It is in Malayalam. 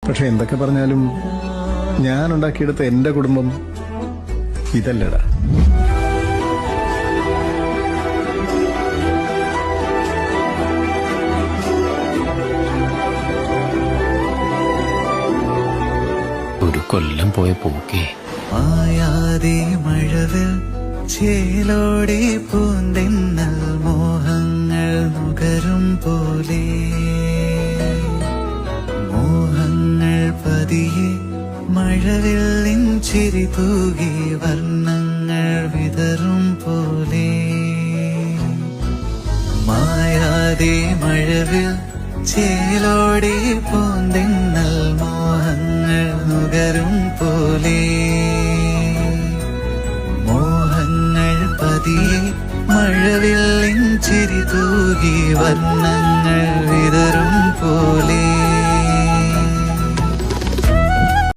പക്ഷെ എന്തൊക്കെ പറഞ്ഞാലും ഞാൻ ഉണ്ടാക്കിയെടുത്ത എന്റെ കുടുംബം ഇതല്ലടാ. ഒരു കൊല്ലം പോയ പോക്കേ. മായാതെ മഴവിൽ ചേലോടെ പൂന്തെന്നൽ മോഹങ്ങൾ നുകരും പോലെ മോഹങ്ങൾ പതിയെ മഴവില്ലിൻ ചിരി തൂകി വർണ്ണങ്ങൾ വിതറും പോലെ മായാതെ മഴവിൽ ചേലോടെ പൂന്തെന്നൽ മോഹങ്ങൾ നുകരും പോലെ മോഹങ്ങൾ പതിയെ മഴവില്ലിൻ ചിരി തൂകി വർണ്ണങ്ങൾ